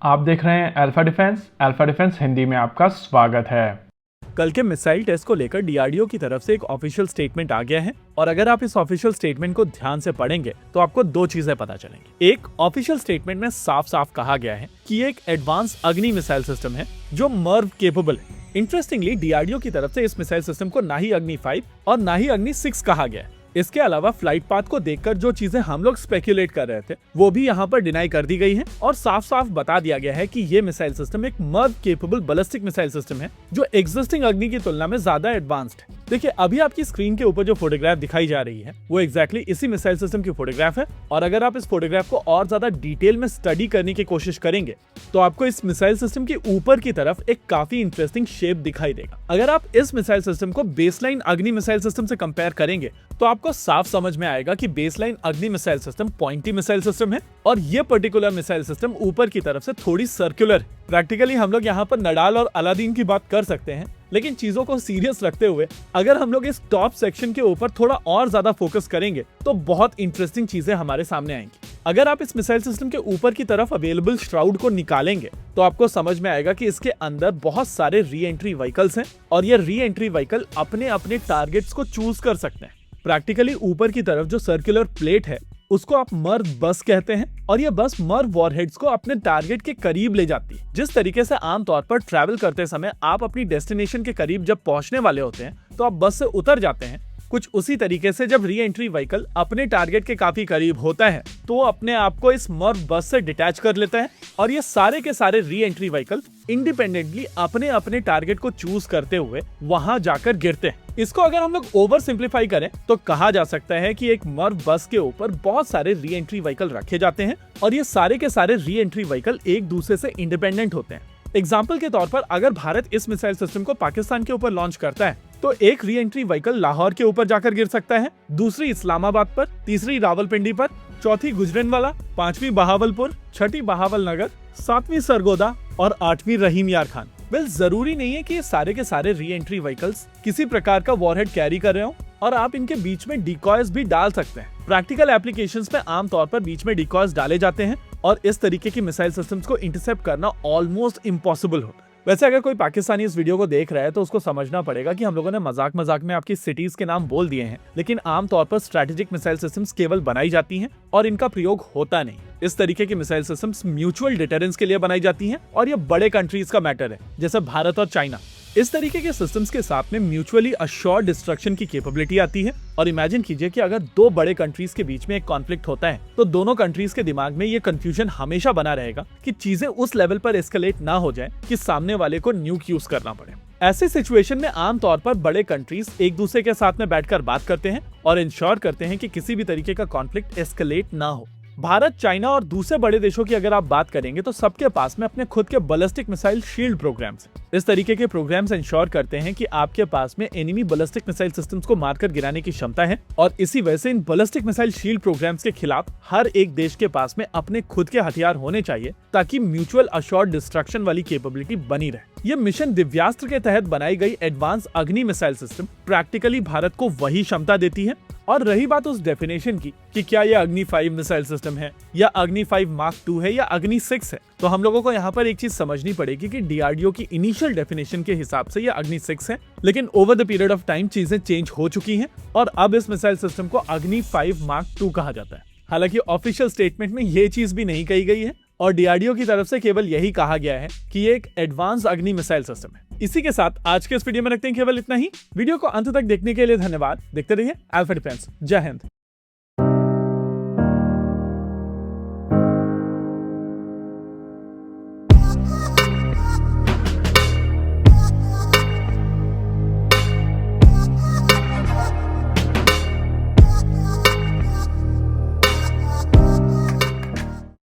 आप देख रहे हैं अल्फा डिफेंस हिंदी में आपका स्वागत है। कल के मिसाइल टेस्ट को लेकर डीआरडीओ की तरफ से एक ऑफिशियल स्टेटमेंट आ गया है और अगर आप इस ऑफिशियल स्टेटमेंट को ध्यान से पढ़ेंगे तो आपको दो चीजें पता चलेंगी। एक, ऑफिशियल स्टेटमेंट में साफ साफ कहा गया है कि ये एक एडवांस अग्नि मिसाइल सिस्टम है जो मर्व केपेबल है। इंटरेस्टिंगली डीआरडीओ की तरफ से इस मिसाइल सिस्टम को ना ही अग्नि 5 और ना ही अग्नि 6 कहा गया है। इसके अलावा फ्लाइट पाथ को देखकर जो चीजें हम लोग स्पेक्यूलेट कर रहे थे वो भी यहाँ पर डिनाई कर दी गई हैं और साफ साफ बता दिया गया है कि ये मिसाइल सिस्टम एक Merv capable ballistic missile system है जो एग्जिस्टिंग अग्नि की तुलना में ज्यादा एडवांस्ड है। देखिए, अभी आपकी स्क्रीन के ऊपर जो फोटोग्राफ दिखाई जा रही है वो एग्जैक्टली इसी मिसाइल सिस्टम की फोटोग्राफ है और अगर आप इस फोटोग्राफ को और ज्यादा डिटेल में स्टडी करने की कोशिश करेंगे तो आपको इस मिसाइल सिस्टम के ऊपर की तरफ एक काफी इंटरेस्टिंग शेप दिखाई देगा। अगर आप इस मिसाइल सिस्टम को बेसलाइन अग्नि मिसाइल सिस्टम से कंपेयर करेंगे तो आपको साफ समझ में आएगा कि बेसलाइन अग्नि missile system pointy missile system है और ये पर्टिकुलर मिसाइल सिस्टम ऊपर की तरफ से थोड़ी सर्कुलर है। प्रैक्टिकली हम लोग यहाँ पर नडाल और अलादीन की बात कर सकते हैं, लेकिन चीजों को सीरियस रखते हुए अगर हम लोग इस टॉप सेक्शन के ऊपर थोड़ा और ज्यादा फोकस करेंगे तो बहुत इंटरेस्टिंग चीजें हमारे सामने आएंगी। अगर आप इस मिसाइल सिस्टम के ऊपर की तरफ अवेलेबल श्राउड को निकालेंगे तो आपको समझ में आएगा कि इसके अंदर बहुत सारे री एंट्री व्हीकल्स हैं और ये री एंट्री व्हीकल अपने अपने टारगेट्स को चूज कर सकते हैं। प्रैक्टिकली ऊपर की तरफ जो सर्कुलर प्लेट है उसको आप मर्व बस कहते हैं और ये बस मर्व वॉरहेड्स को अपने टारगेट के करीब ले जाती है। जिस तरीके से आमतौर पर ट्रैवल करते समय आप अपनी डेस्टिनेशन के करीब जब पहुंचने वाले होते हैं तो आप बस से उतर जाते हैं, कुछ उसी तरीके से जब री एंट्री व्हीकल अपने टारगेट के काफी करीब होता है तो वो अपने आप को इस मर्व बस से डिटैच कर लेता है और ये सारे के सारे री एंट्री व्हीकल इंडिपेंडेंटली अपने अपने टारगेट को चूज करते हुए वहां जाकर गिरते हैं। इसको अगर हम लोग ओवर सिंप्लीफाई करें तो कहा जा सकता है कि एक मर्व बस के ऊपर बहुत सारे री एंट्री व्हीकल रखे जाते हैं और ये सारे के सारे री एंट्री व्हीकल एक दूसरे से इंडिपेंडेंट होते हैं। एग्जाम्पल के तौर पर अगर भारत इस मिसाइल सिस्टम को पाकिस्तान के ऊपर लॉन्च करता है तो एक री एंट्री व्हीकल लाहौर के ऊपर जाकर गिर सकता है, दूसरी इस्लामाबाद पर, तीसरी रावलपिंडी पर, चौथी गुजरनवाला, पांचवी बहावलपुर, छठी बहावल नगर, सातवीं सरगोदा और आठवीं रहीम यार खान। जरूरी नहीं है कि ये सारे के सारे री एंट्री व्हीकल्स किसी प्रकार का वॉरहेड कैरी कर रहे हो और आप इनके बीच में डिकॉयज भी डाल सकते हैं। प्रैक्टिकल एप्लीकेशंस में आमतौर पर बीच में डिकॉयज डाले जाते हैं और इस तरीके की मिसाइल सिस्टम्स को इंटरसेप्ट करना ऑलमोस्ट इम्पॉसिबल होता है। वैसे अगर कोई पाकिस्तानी इस वीडियो को देख रहा है तो उसको समझना पड़ेगा कि हम लोगों ने मजाक मजाक में आपकी सिटीज के नाम बोल दिए हैं, लेकिन आमतौर पर स्ट्रेटेजिक मिसाइल सिस्टम्स केवल बनाई जाती हैं और इनका प्रयोग होता नहीं। इस तरीके की मिसाइल सिस्टम्स म्यूचुअल डिटरेंस के लिए बनाई जाती हैं और ये बड़े कंट्रीज का मैटर है जैसे भारत और चाइना। इस तरीके के सिस्टम्स के साथ में म्यूचुअली अश्योर्ड डिस्ट्रक्शन की कैपेबिलिटी आती है और इमेजिन कीजिए कि अगर दो बड़े कंट्रीज के बीच में एक कॉन्फ्लिक्ट होता है तो दोनों कंट्रीज के दिमाग में ये कंफ्यूजन हमेशा बना रहेगा कि चीजें उस लेवल पर एस्केलेट ना हो जाए कि सामने वाले को न्यूक यूज करना पड़े। ऐसे सिचुएशन में आमतौर पर बड़े कंट्रीज एक दूसरे के साथ में बैठकर बात करते हैं और इंश्योर करते हैं कि किसी भी तरीके का कॉन्फ्लिक्ट एस्केलेट ना हो। भारत, चाइना और दूसरे बड़े देशों की अगर आप बात करेंगे तो सबके पास में अपने खुद के बैलिस्टिक मिसाइल शील्ड प्रोग्राम्स हैं। इस तरीके के प्रोग्राम्स इंश्योर करते हैं कि आपके पास में एनिमी बैलिस्टिक मिसाइल सिस्टम्स को मारकर गिराने की क्षमता है और इसी वजह से इन बैलिस्टिक मिसाइल शील्ड प्रोग्राम्स के खिलाफ हर एक देश के पास में अपने खुद के हथियार होने चाहिए ताकि म्यूचुअल अश्योर्ड डिस्ट्रक्शन वाली कैपेबिलिटी बनी रहे। ये मिशन दिव्यास्त्र के तहत बनाई गई एडवांस अग्नि मिसाइल सिस्टम प्रैक्टिकली भारत को वही क्षमता देती है। और रही बात उस डेफिनेशन की कि क्या ये अग्नि 5 मिसाइल सिस्टम है या अग्नि 5 मार्क 2 है या अग्नि 6 है, तो हम लोगों को यहाँ पर एक चीज समझनी पड़ेगी कि डीआरडीओ की इनिशियल डेफिनेशन के हिसाब से ये अग्नि 6 है, लेकिन over the period of time चीजें चेंज हो चुकी हैं और अब इस मिसाइल सिस्टम को अग्नि 5 मार्क 2 कहा जाता है। हालांकि ऑफिशियल स्टेटमेंट में ये चीज भी नहीं कही गई है और डीआरडीओ की तरफ से केवल यही कहा गया है कि ये एक एडवांस अग्नि मिसाइल सिस्टम है। इसी के साथ आज के इस वीडियो में रखते हैं केवल इतना ही। वीडियो को अंत तक देखने के लिए धन्यवाद। देखते रहिए अल्फा डिफेंस। जय हिंद।